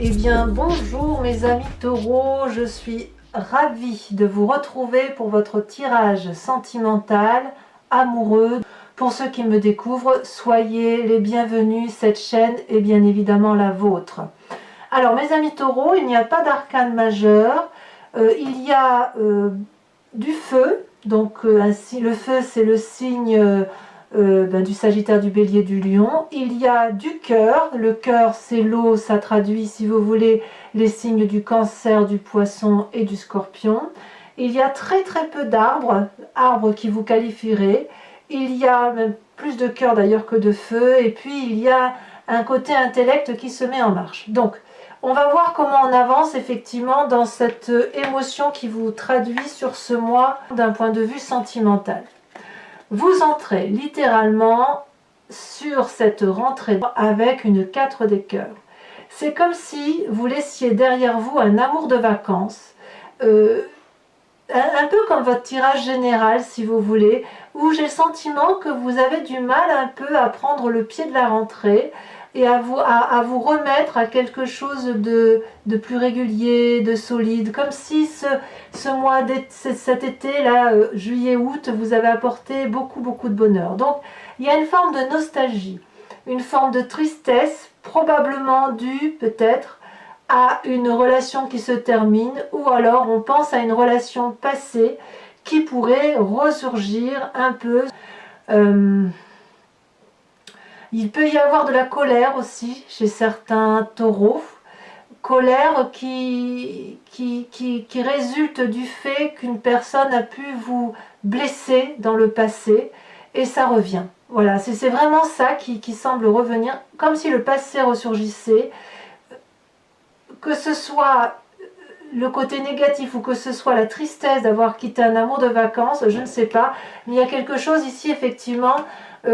Eh bien, bonjour mes amis taureaux, je suis ravie de vous retrouver pour votre tirage sentimental, amoureux. Pour ceux qui me découvrent, soyez les bienvenus, cette chaîne est bien évidemment la vôtre. Alors mes amis taureaux, il n'y a pas d'arcane majeur, il y a du feu, donc le feu c'est le signe du Sagittaire, du Bélier, du Lion. Il y a du cœur, le cœur c'est l'eau, ça traduit si vous voulez les signes du Cancer, du Poisson et du Scorpion. Il y a très peu d'arbres, arbres qui vous qualifieraient. Il y a même plus de cœur d'ailleurs que de feu, et puis il y a un côté intellect qui se met en marche. Donc on va voir comment on avance effectivement dans cette émotion qui vous traduit sur ce mois d'un point de vue sentimental. Vous entrez littéralement sur cette rentrée avec une 4 des cœurs. C'est comme si vous laissiez derrière vous un amour de vacances, un peu comme votre tirage général si vous voulez, où j'ai le sentiment que vous avez du mal un peu à prendre le pied de la rentrée et à vous remettre à quelque chose de plus régulier, de solide, comme si ce mois, cet été là, juillet-août, vous avez apporté beaucoup de bonheur. Donc il y a une forme de nostalgie, une forme de tristesse, probablement due peut-être à une relation qui se termine, ou alors on pense à une relation passée qui pourrait ressurgir un peu. Il peut y avoir de la colère aussi chez certains taureaux, colère qui résulte du fait qu'une personne a pu vous blesser dans le passé et ça revient. Voilà, c'est vraiment ça qui semble revenir, comme si le passé ressurgissait, que ce soit le côté négatif ou que ce soit la tristesse d'avoir quitté un amour de vacances, je ne sais pas, mais il y a quelque chose ici effectivement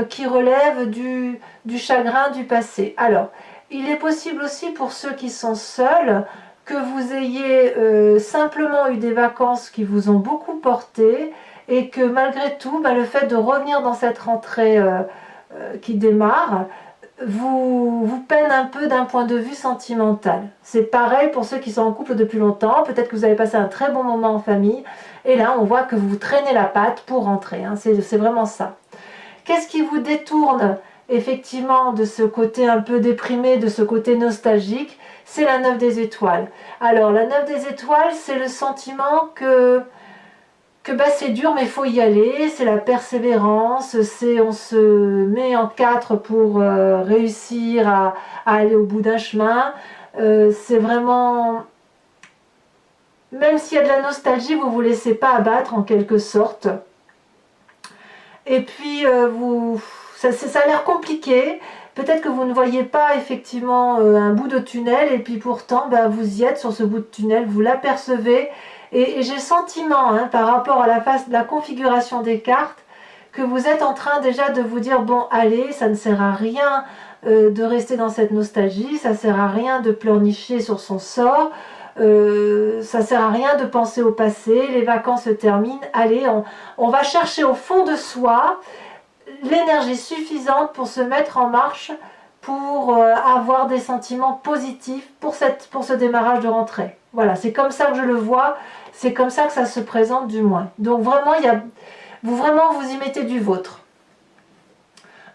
qui relève du chagrin du passé. Alors, il est possible aussi pour ceux qui sont seuls que vous ayez simplement eu des vacances qui vous ont beaucoup porté et que malgré tout, le fait de revenir dans cette rentrée qui démarre, vous peine un peu d'un point de vue sentimental. C'est pareil pour ceux qui sont en couple depuis longtemps, peut-être que vous avez passé un très bon moment en famille, et là on voit que vous traînez la patte pour rentrer, hein. C'est vraiment ça. Qu'est-ce qui vous détourne effectivement de ce côté un peu déprimé, de ce côté nostalgique? C'est la 9 des étoiles. Alors la 9 des étoiles, c'est le sentiment que c'est dur mais il faut y aller, c'est la persévérance, c'est on se met en quatre pour réussir à aller au bout d'un chemin. C'est vraiment, même s'il y a de la nostalgie, vous ne vous laissez pas abattre en quelque sorte. Et puis ça a l'air compliqué, peut-être que vous ne voyez pas effectivement un bout de tunnel, et puis pourtant vous y êtes sur ce bout de tunnel, vous l'apercevez. Et j'ai le sentiment, hein, par rapport à la configuration des cartes, que vous êtes en train déjà de vous dire, bon allez, ça ne sert à rien de rester dans cette nostalgie, ça ne sert à rien de pleurnicher sur son sort, ça ne sert à rien de penser au passé, les vacances se terminent, allez, on va chercher au fond de soi l'énergie suffisante pour se mettre en marche, pour avoir des sentiments positifs pour ce démarrage de rentrée. Voilà, c'est comme ça que je le vois, c'est comme ça que ça se présente du moins. Donc vraiment, vous y mettez du vôtre.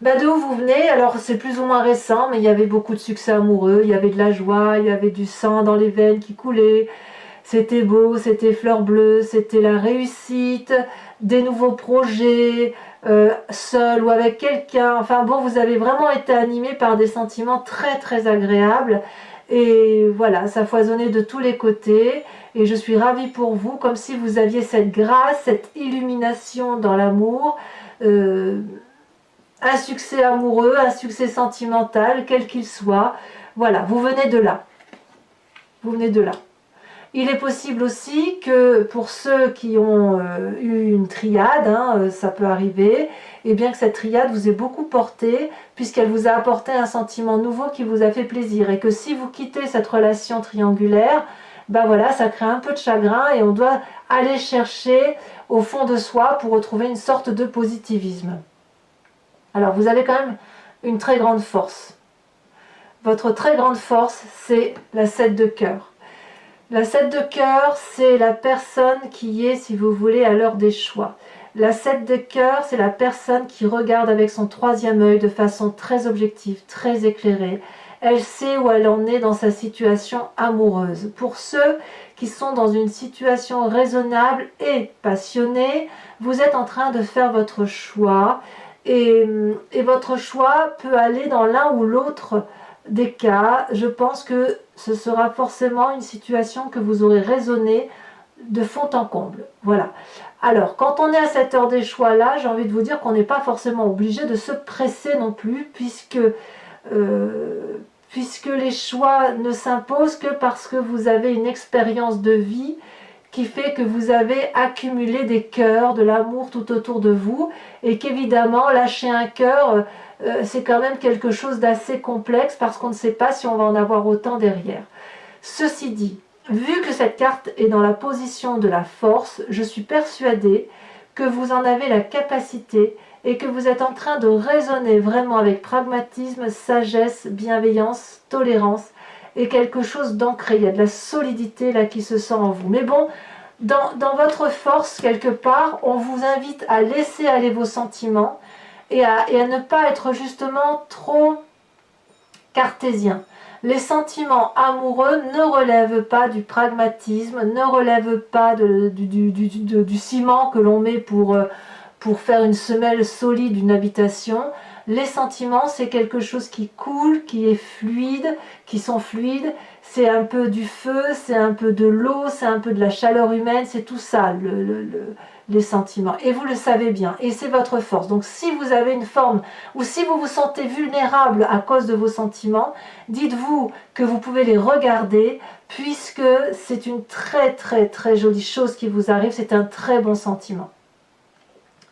D'où vous venez? Alors c'est plus ou moins récent, mais il y avait beaucoup de succès amoureux, il y avait de la joie, il y avait du sang dans les veines qui coulait, c'était beau, c'était fleur bleue, c'était la réussite, des nouveaux projets, seul ou avec quelqu'un. Enfin bon, vous avez vraiment été animé par des sentiments très agréables. Et voilà, ça foisonnait de tous les côtés. Et je suis ravie pour vous, comme si vous aviez cette grâce, cette illumination dans l'amour. Un succès amoureux, un succès sentimental, quel qu'il soit. Voilà, vous venez de là. Vous venez de là. Il est possible aussi que pour ceux qui ont eu une triade, hein, ça peut arriver, et bien que cette triade vous ait beaucoup porté, puisqu'elle vous a apporté un sentiment nouveau qui vous a fait plaisir, et que si vous quittez cette relation triangulaire, voilà, ça crée un peu de chagrin, et on doit aller chercher au fond de soi pour retrouver une sorte de positivisme. Alors vous avez quand même une très grande force. votre très grande force, c'est la 7 de cœur. La 7 de cœur, c'est la personne qui est, si vous voulez, à l'heure des choix. La 7 de cœur, c'est la personne qui regarde avec son troisième œil de façon très objective, très éclairée. Elle sait où elle en est dans sa situation amoureuse. Pour ceux qui sont dans une situation raisonnable et passionnée, vous êtes en train de faire votre choix et votre choix peut aller dans l'un ou l'autre des cas. Je pense que ce sera forcément une situation que vous aurez raisonnée de fond en comble. Voilà. Alors, quand on est à cette heure des choix-là, j'ai envie de vous dire qu'on n'est pas forcément obligé de se presser non plus, puisque les choix ne s'imposent que parce que vous avez une expérience de vie qui fait que vous avez accumulé des cœurs, de l'amour tout autour de vous, et qu'évidemment, lâcher un cœur, c'est quand même quelque chose d'assez complexe, parce qu'on ne sait pas si on va en avoir autant derrière. Ceci dit, vu que cette carte est dans la position de la force, je suis persuadée que vous en avez la capacité et que vous êtes en train de raisonner vraiment avec pragmatisme, sagesse, bienveillance, tolérance et quelque chose d'ancré. Il y a de la solidité là qui se sent en vous. Mais bon, dans votre force, quelque part, on vous invite à laisser aller vos sentiments et à ne pas être justement trop cartésien. Les sentiments amoureux ne relèvent pas du pragmatisme, ne relèvent pas du ciment que l'on met pour faire une semelle solide d'une habitation. Les sentiments, c'est quelque chose qui coule, qui est fluide, qui sont fluides. C'est un peu du feu, c'est un peu de l'eau, c'est un peu de la chaleur humaine, c'est tout ça, les sentiments. Et vous le savez bien, et c'est votre force. Donc si vous avez une forme, ou si vous vous sentez vulnérable à cause de vos sentiments, dites-vous que vous pouvez les regarder, puisque c'est une très très très jolie chose qui vous arrive, c'est un très bon sentiment.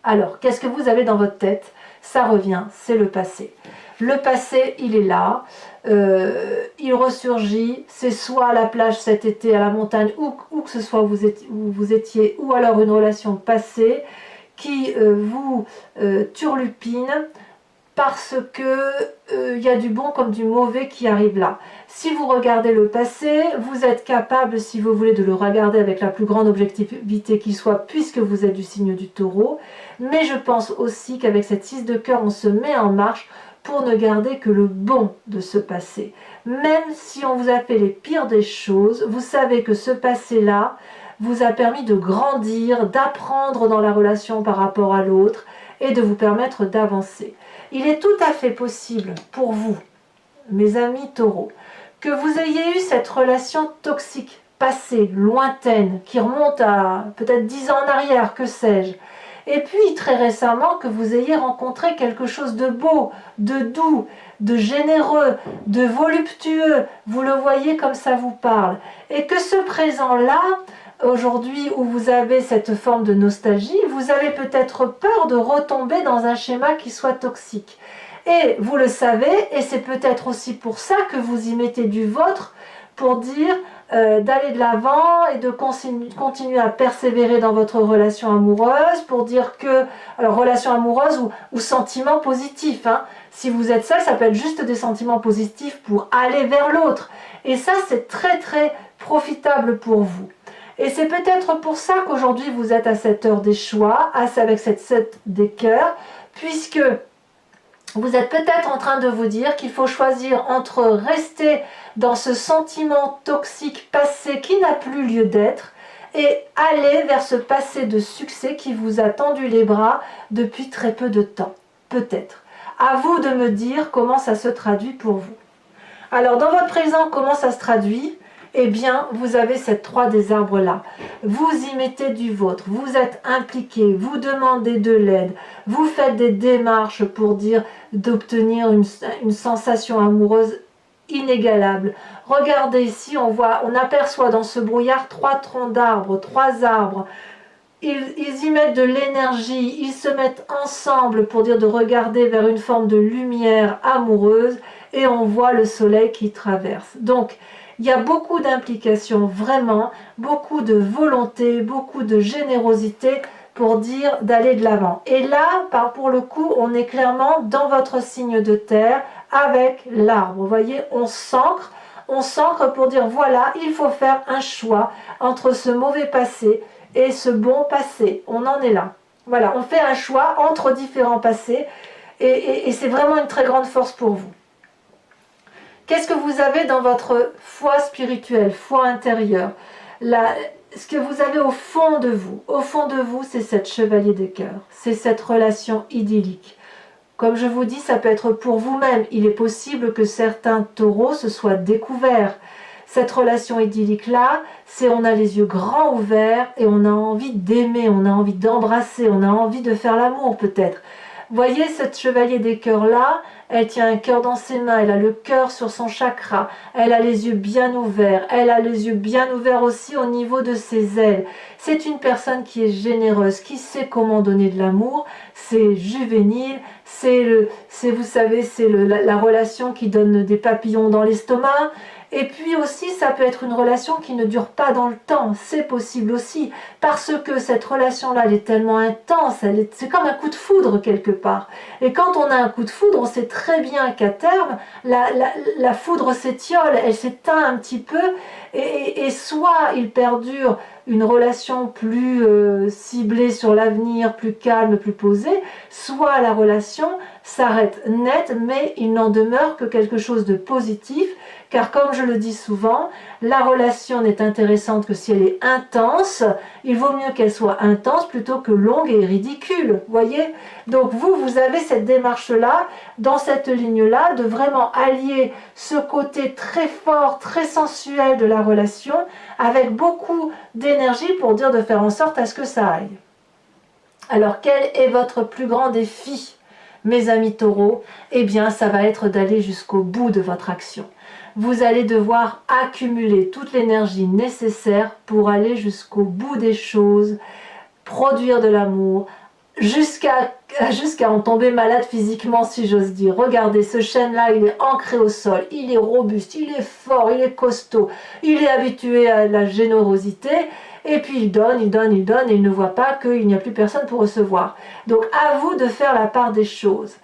Alors, qu'est-ce que vous avez dans votre tête? Ça revient, c'est le passé. Le passé, il est là, il ressurgit, c'est soit à la plage cet été, à la montagne, où que ce soit où vous étiez, ou alors une relation passée qui vous turlupine, parce que y a du bon comme du mauvais qui arrive là. Si vous regardez le passé, vous êtes capable, si vous voulez, de le regarder avec la plus grande objectivité qui soit, puisque vous êtes du signe du Taureau. Mais je pense aussi qu'avec cette 6 de cœur, on se met en marche pour ne garder que le bon de ce passé. Même si on vous a fait les pires des choses, vous savez que ce passé-là vous a permis de grandir, d'apprendre dans la relation par rapport à l'autre et de vous permettre d'avancer. Il est tout à fait possible pour vous, mes amis taureaux, que vous ayez eu cette relation toxique, passée, lointaine, qui remonte à peut-être 10 ans en arrière, que sais-je. Et puis très récemment que vous ayez rencontré quelque chose de beau, de doux, de généreux, de voluptueux. Vous le voyez comme ça vous parle. Et que ce présent-là, aujourd'hui où vous avez cette forme de nostalgie, vous avez peut-être peur de retomber dans un schéma qui soit toxique. Et vous le savez, et c'est peut-être aussi pour ça que vous y mettez du vôtre, pour dire d'aller de l'avant et de continuer à persévérer dans votre relation amoureuse, pour dire que, alors relation amoureuse ou sentiments positifs, hein. Si vous êtes seul, ça peut être juste des sentiments positifs pour aller vers l'autre. Et ça, c'est très très profitable pour vous. Et c'est peut-être pour ça qu'aujourd'hui vous êtes à cette heure des choix, avec cette 7 des cœurs, puisque vous êtes peut-être en train de vous dire qu'il faut choisir entre rester dans ce sentiment toxique passé qui n'a plus lieu d'être et aller vers ce passé de succès qui vous a tendu les bras depuis très peu de temps. Peut-être. À vous de me dire comment ça se traduit pour vous. Alors dans votre présent, comment ça se traduit ? Eh bien, vous avez cette 3 des arbres là. Vous y mettez du vôtre, vous êtes impliqué, vous demandez de l'aide, vous faites des démarches pour dire d'obtenir une sensation amoureuse inégalable. Regardez ici, on aperçoit dans ce brouillard 3 troncs d'arbres, 3 arbres. Ils y mettent de l'énergie, ils se mettent ensemble pour dire de regarder vers une forme de lumière amoureuse et on voit le soleil qui traverse. Donc, il y a beaucoup d'implications, vraiment, beaucoup de volonté, beaucoup de générosité pour dire d'aller de l'avant. Et là, pour le coup, on est clairement dans votre signe de terre, avec l'arbre. Vous voyez, on s'ancre pour dire voilà, il faut faire un choix entre ce mauvais passé et ce bon passé. On en est là. Voilà, on fait un choix entre différents passés et c'est vraiment une très grande force pour vous. Qu'est-ce que vous avez dans votre foi spirituelle, foi intérieure? Ce que vous avez au fond de vous, c'est cette chevalier des cœurs, c'est cette relation idyllique. Comme je vous dis, ça peut être pour vous-même. Il est possible que certains taureaux se soient découverts. Cette relation idyllique-là, c'est on a les yeux grands ouverts et on a envie d'aimer, on a envie d'embrasser, on a envie de faire l'amour peut-être. Voyez cette chevalier des cœurs-là, elle tient un cœur dans ses mains, elle a le cœur sur son chakra, elle a les yeux bien ouverts, elle a les yeux bien ouverts aussi au niveau de ses ailes. C'est une personne qui est généreuse, qui sait comment donner de l'amour, c'est juvénile, vous savez, c'est la relation qui donne des papillons dans l'estomac. Et puis aussi, ça peut être une relation qui ne dure pas dans le temps, c'est possible aussi, parce que cette relation-là, elle est tellement intense, c'est comme un coup de foudre quelque part. Et quand on a un coup de foudre, on sait très bien qu'à terme, la foudre s'étiole, elle s'éteint un petit peu, et soit il perdure une relation plus ciblée sur l'avenir, plus calme, plus posée, soit la relation s'arrête net, mais il n'en demeure que quelque chose de positif, car comme je le dis souvent, la relation n'est intéressante que si elle est intense. Il vaut mieux qu'elle soit intense plutôt que longue et ridicule, voyez. Donc vous avez cette démarche-là, dans cette ligne-là, de vraiment allier ce côté très fort, très sensuel de la relation, avec beaucoup d'énergie pour dire de faire en sorte à ce que ça aille. Alors quel est votre plus grand défi, mes amis taureaux? Eh bien, ça va être d'aller jusqu'au bout de votre action. Vous allez devoir accumuler toute l'énergie nécessaire pour aller jusqu'au bout des choses, produire de l'amour, jusqu'à en tomber malade physiquement, si j'ose dire. Regardez, ce chêne-là, il est ancré au sol, il est robuste, il est fort, il est costaud, il est habitué à la générosité, et puis il donne, et il ne voit pas qu'il n'y a plus personne pour recevoir. Donc à vous de faire la part des choses.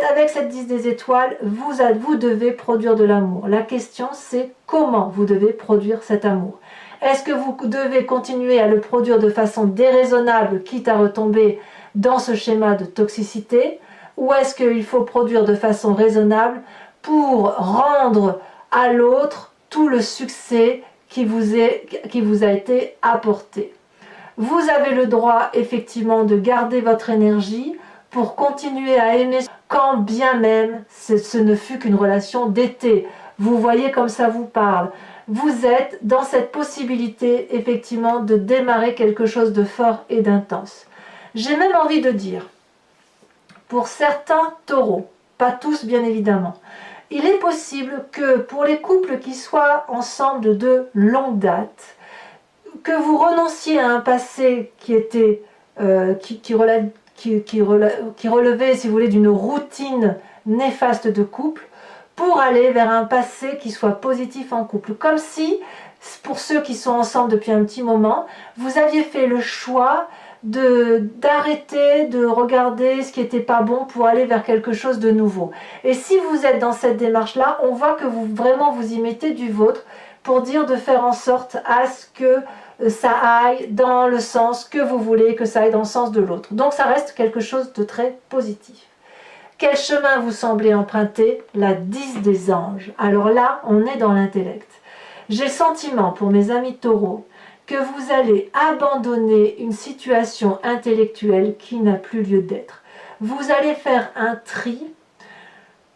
Avec cette 10 des étoiles, vous devez produire de l'amour. La question, c'est comment vous devez produire cet amour. Est-ce que vous devez continuer à le produire de façon déraisonnable, quitte à retomber dans ce schéma de toxicité, ou est-ce qu'il faut produire de façon raisonnable pour rendre à l'autre tout le succès qui vous a été apporté? Vous avez le droit effectivement de garder votre énergie pour continuer à aimer quand bien même ce ne fut qu'une relation d'été. Vous voyez comme ça vous parle. Vous êtes dans cette possibilité effectivement de démarrer quelque chose de fort et d'intense. J'ai même envie de dire, pour certains taureaux, pas tous bien évidemment, il est possible que pour les couples qui soient ensemble de longue date, que vous renonciez à un passé qui était qui relevait, si vous voulez, d'une routine néfaste de couple, pour aller vers un passé qui soit positif en couple. Comme si, pour ceux qui sont ensemble depuis un petit moment, vous aviez fait le choix d'arrêter de regarder ce qui n'était pas bon pour aller vers quelque chose de nouveau. Et si vous êtes dans cette démarche-là, on voit que vous vraiment vous y mettez du vôtre pour dire de faire en sorte à ce que ça aille dans le sens que vous voulez, que ça aille dans le sens de l'autre. Donc ça reste quelque chose de très positif. Quel chemin vous semblez emprunter? La 10 des anges. Alors là, on est dans l'intellect. J'ai le sentiment, pour mes amis taureaux, que vous allez abandonner une situation intellectuelle qui n'a plus lieu d'être. Vous allez faire un tri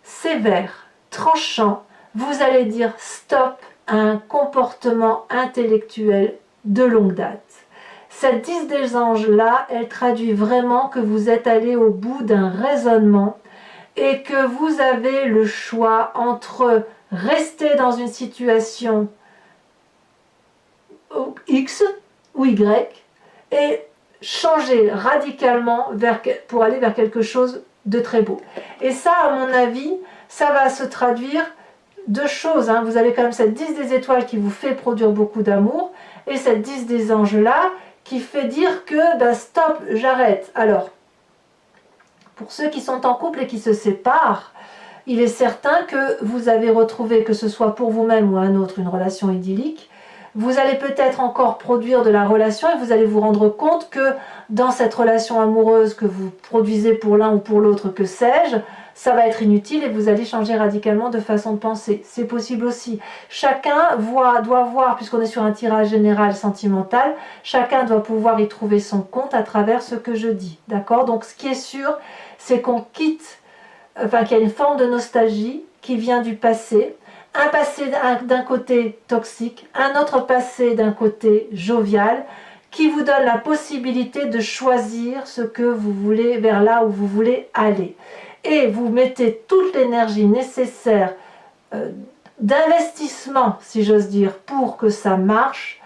sévère, tranchant. Vous allez dire stop à un comportement intellectuel de longue date. Cette 10 des anges-là, elle traduit vraiment que vous êtes allé au bout d'un raisonnement et que vous avez le choix entre rester dans une situation X ou Y et changer radicalement pour aller vers quelque chose de très beau. Et ça, à mon avis, ça va se traduire deux choses. Vous avez quand même cette 10 des étoiles qui vous fait produire beaucoup d'amour et cette 10 des anges-là qui fait dire que stop, j'arrête. Alors, pour ceux qui sont en couple et qui se séparent, il est certain que vous avez retrouvé, que ce soit pour vous-même ou un autre, une relation idyllique. Vous allez peut-être encore produire de la relation et vous allez vous rendre compte que dans cette relation amoureuse que vous produisez pour l'un ou pour l'autre, que sais-je, ça va être inutile et vous allez changer radicalement de façon de penser. C'est possible aussi. Chacun doit voir, puisqu'on est sur un tirage général sentimental, chacun doit pouvoir y trouver son compte à travers ce que je dis. D'accord? Donc ce qui est sûr, c'est qu'on quitte, enfin qu'il y a une forme de nostalgie qui vient du passé. Un passé d'un côté toxique, un autre passé d'un côté jovial, qui vous donne la possibilité de choisir ce que vous voulez, vers là où vous voulez aller. Et vous mettez toute l'énergie nécessaire d'investissement, si j'ose dire, pour que ça marche,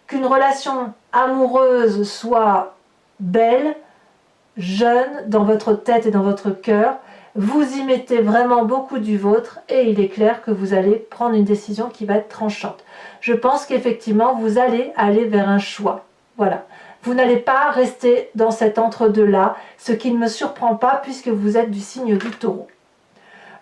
qu'une relation amoureuse soit belle, jeune, dans votre tête et dans votre cœur. Vous y mettez vraiment beaucoup du vôtre et il est clair que vous allez prendre une décision qui va être tranchante. Je pense qu'effectivement, vous allez aller vers un choix. Voilà. Vous n'allez pas rester dans cet entre-deux-là, ce qui ne me surprend pas puisque vous êtes du signe du Taureau.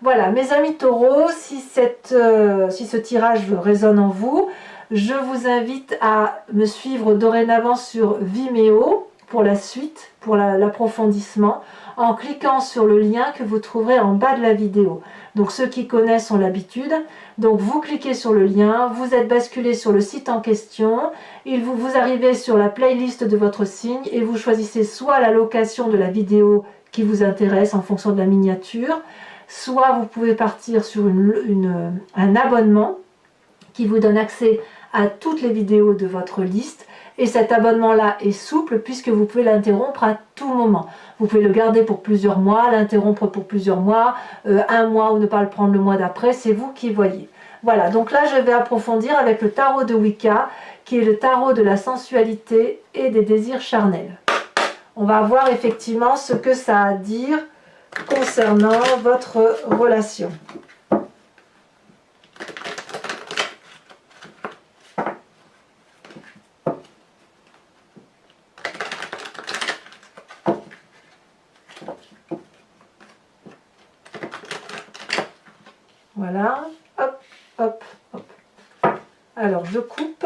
Voilà, mes amis Taureaux, si ce tirage résonne en vous, je vous invite à me suivre dorénavant sur Vimeo pour la suite, pour l'approfondissement, en cliquant sur le lien que vous trouverez en bas de la vidéo. Donc ceux qui connaissent ont l'habitude. Donc vous cliquez sur le lien, vous êtes basculé sur le site en question, vous arrivez sur la playlist de votre signe et vous choisissez soit la location de la vidéo qui vous intéresse en fonction de la miniature, soit vous pouvez partir sur un abonnement qui vous donne accès à toutes les vidéos de votre liste. Et cet abonnement-là est souple puisque vous pouvez l'interrompre à tout moment. Vous pouvez le garder pour plusieurs mois, l'interrompre pour plusieurs mois, un mois ou ne pas le prendre le mois d'après, c'est vous qui voyez. Voilà, donc là je vais approfondir avec le tarot de Wicca, qui est le tarot de la sensualité et des désirs charnels. On va voir effectivement ce que ça a à dire concernant votre relation. Voilà, hop, hop, hop. Alors, je coupe.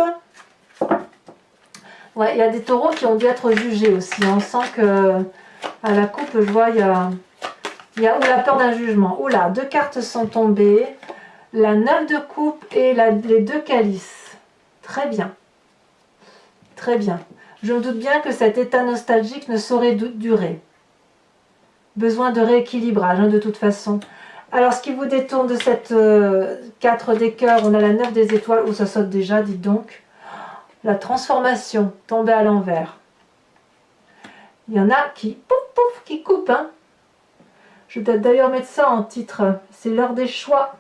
Ouais, il y a des taureaux qui ont dû être jugés aussi. On sent que à la coupe, je vois, il y a la peur d'un jugement. Oula, 2 cartes sont tombées. La 9 de coupe et les 2 calices. Très bien. Très bien. Je me doute bien que cet état nostalgique ne saurait durer. Besoin de rééquilibrage, hein, de toute façon. Alors, ce qui vous détourne de cette 4 des cœurs, on a la 9 des étoiles. Oh, ça saute déjà, dites donc. La transformation, tombée à l'envers. Il y en a qui, pouf, pouf, qui coupent. Hein. Je vais peut-être d'ailleurs mettre ça en titre. C'est l'heure des choix.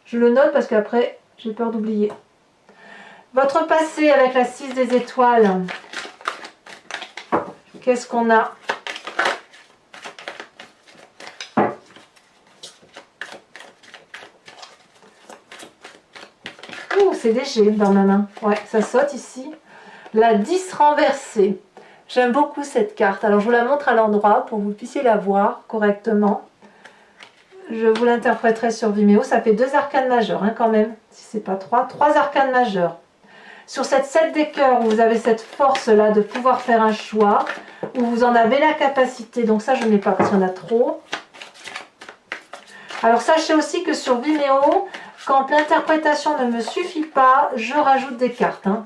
Je le note parce qu'après, j'ai peur d'oublier. Votre passé avec la 6 des étoiles. Qu'est-ce qu'on a ? C'est léger dans ma main. Ouais, ça saute ici. La 10 renversée. J'aime beaucoup cette carte. Alors, je vous la montre à l'endroit pour que vous puissiez la voir correctement. Je vous l'interpréterai sur Vimeo. Ça fait 2 arcanes majeures, hein, quand même. Si c'est pas 3. 3 arcanes majeures. Sur cette 7 des cœurs, où vous avez cette force-là de pouvoir faire un choix, où vous en avez la capacité. Donc ça, je ne mets pas parce qu'il y en a trop. Alors, sachez aussi que sur Vimeo, quand l'interprétation ne me suffit pas, je rajoute des cartes. Hein.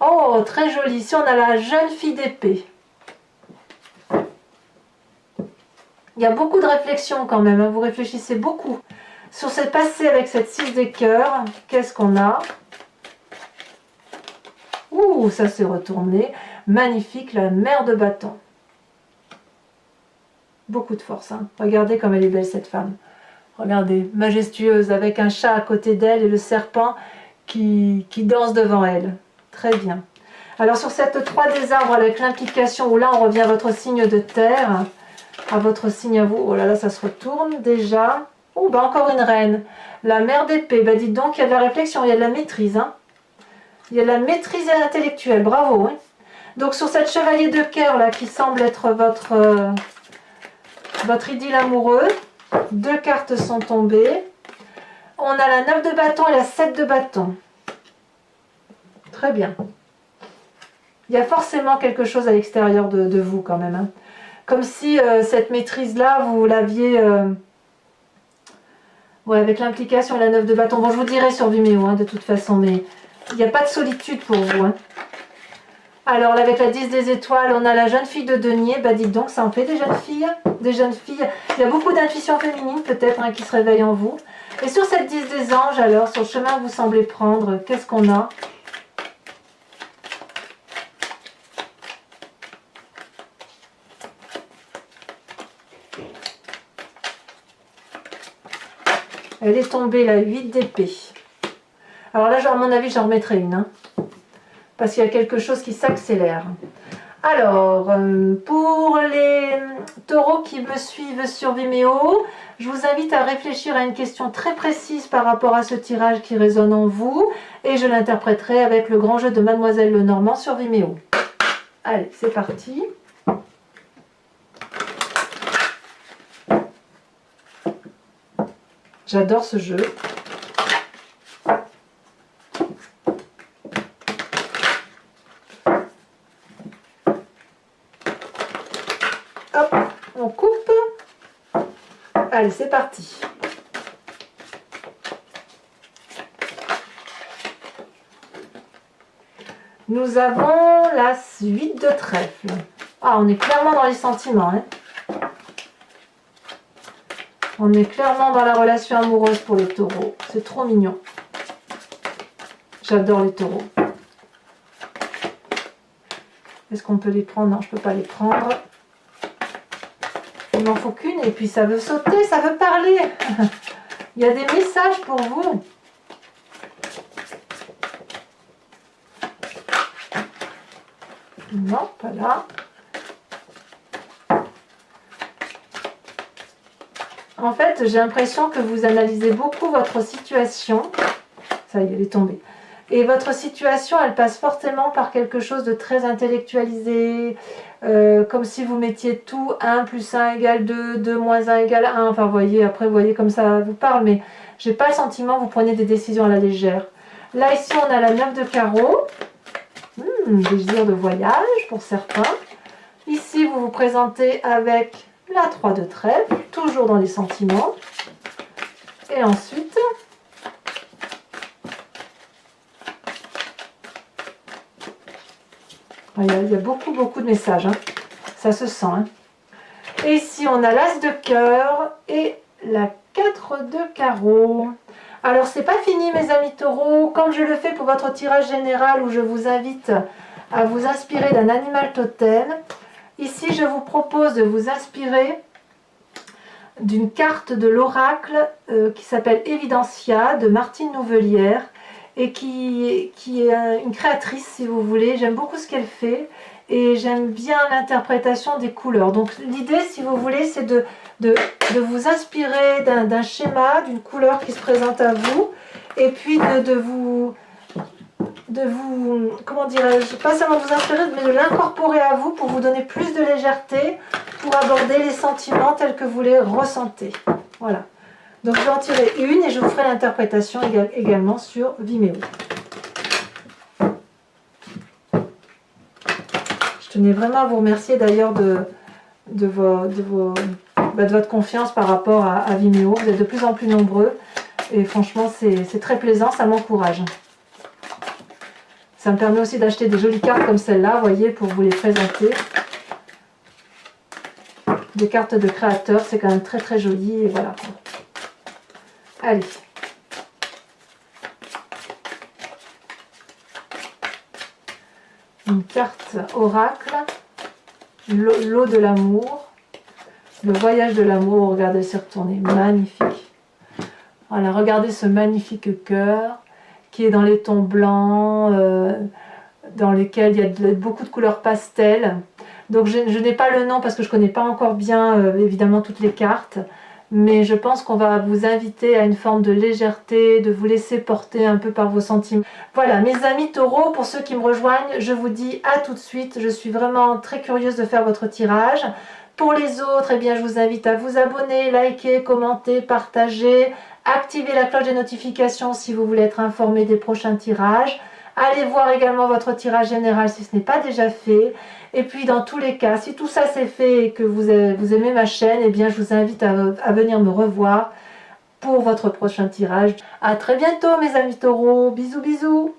Oh, très joli. Ici, on a la jeune fille d'épée. Il y a beaucoup de réflexion quand même. Hein. Vous réfléchissez beaucoup. Sur cette passée avec cette 6 des cœurs, qu'est-ce qu'on a? Ouh, ça s'est retourné. Magnifique, la mère de bâton. Beaucoup de force. Hein. Regardez comme elle est belle, cette femme. Regardez, majestueuse, avec un chat à côté d'elle et le serpent qui danse devant elle. Très bien. Alors sur cette 3 des arbres avec l'implication, où là on revient à votre signe de terre, à votre signe à vous. Oh là là, ça se retourne déjà. Oh, bah encore une reine. La mère d'épée. Bah dites donc, il y a de la réflexion, il y a de la maîtrise. Hein. Il y a de la maîtrise intellectuelle, bravo. Hein. Donc sur cette chevalier de cœur là, qui semble être votre idylle amoureux, 2 cartes sont tombées. On a la 9 de bâton et la 7 de bâton. Très bien. Il y a forcément quelque chose à l'extérieur de vous quand même. Hein. Comme si cette maîtrise-là, vous l'aviez... ouais, avec l'implication et la 9 de bâton. Bon, je vous dirai sur Vimeo, hein, de toute façon, mais il n'y a pas de solitude pour vous. Hein. Alors, là, avec la 10 des étoiles, on a la jeune fille de denier. Bah, dites donc, ça en fait des jeunes filles. Des jeunes filles. Il y a beaucoup d'intuition féminine, peut-être, hein, qui se réveille en vous. Et sur cette 10 des anges, alors, sur le chemin que vous semblez prendre, qu'est-ce qu'on a ? Elle est tombée, la 8 d'épée. Alors là, à mon avis, j'en remettrai une. Hein, parce qu'il y a quelque chose qui s'accélère. Alors, pour les taureaux qui me suivent sur Vimeo, je vous invite à réfléchir à une question très précise par rapport à ce tirage qui résonne en vous. Et je l'interpréterai avec le grand jeu de Mademoiselle Lenormand sur Vimeo. Allez, c'est parti. J'adore ce jeu. Hop, on coupe. Allez, c'est parti. Nous avons la 8 de trèfle. Ah, on est clairement dans les sentiments, hein. On est clairement dans la relation amoureuse pour les taureaux. C'est trop mignon. J'adore les taureaux. Est-ce qu'on peut les prendre? Non, je ne peux pas les prendre. Il m'en faut qu'une et puis ça veut sauter, ça veut parler. Il y a des messages pour vous. Non, pas là. En fait, j'ai l'impression que vous analysez beaucoup votre situation. Ça y est, elle est tombée. Et votre situation, elle passe fortement par quelque chose de très intellectualisé, comme si vous mettiez tout 1 plus 1 égale 2, 2 moins 1 égale 1. Enfin, vous voyez, après, vous voyez comme ça vous parle, mais j'ai pas le sentiment que vous prenez des décisions à la légère. Là, ici, on a la 9 de carreau. Désir de voyage pour certains. Ici, vous vous présentez avec la 3 de trèfle, toujours dans les sentiments. Et ensuite, il y a beaucoup de messages, hein. Ça se sent. Hein. Et ici, on a l'as de cœur et la 4 de carreau. Alors, c'est pas fini, mes amis taureaux. Comme je le fais pour votre tirage général où je vous invite à vous inspirer d'un animal totem, ici, je vous propose de vous inspirer d'une carte de l'oracle qui s'appelle Evidencia de Martine Nouvelière et qui est une créatrice, si vous voulez. J'aime beaucoup ce qu'elle fait et j'aime bien l'interprétation des couleurs. Donc l'idée, si vous voulez, c'est de vous inspirer d'un schéma, d'une couleur qui se présente à vous et puis de vous comment dirais-je, pas seulement de vous inspirer, mais de l'incorporer à vous pour vous donner plus de légèreté, pour aborder les sentiments tels que vous les ressentez. Voilà. Donc je vais en tirer une et je vous ferai l'interprétation également sur Vimeo. Je tenais vraiment à vous remercier d'ailleurs de votre confiance par rapport à Vimeo. Vous êtes de plus en plus nombreux et franchement c'est très plaisant, ça m'encourage. Ça me permet aussi d'acheter des jolies cartes comme celle-là, vous voyez, pour vous les présenter. Des cartes de créateurs, c'est quand même très joli. Et voilà. Allez. Une carte oracle. L'eau de l'amour. Le voyage de l'amour. Regardez, c'est retourné. Magnifique. Voilà, regardez ce magnifique cœur qui est dans les tons blancs, dans lesquels il y a beaucoup de couleurs pastel. Donc je n'ai pas le nom parce que je ne connais pas encore bien évidemment toutes les cartes, mais je pense qu'on va vous inviter à une forme de légèreté, de vous laisser porter un peu par vos sentiments. Voilà, mes amis taureaux, pour ceux qui me rejoignent, je vous dis à tout de suite. Je suis vraiment très curieuse de faire votre tirage. Pour les autres, eh bien, je vous invite à vous abonner, liker, commenter, partager, activer la cloche des notifications si vous voulez être informé des prochains tirages. Allez voir également votre tirage général si ce n'est pas déjà fait. Et puis dans tous les cas, si tout ça c'est fait et que vous aimez ma chaîne, eh bien je vous invite à venir me revoir pour votre prochain tirage. À très bientôt mes amis taureaux, bisous bisous.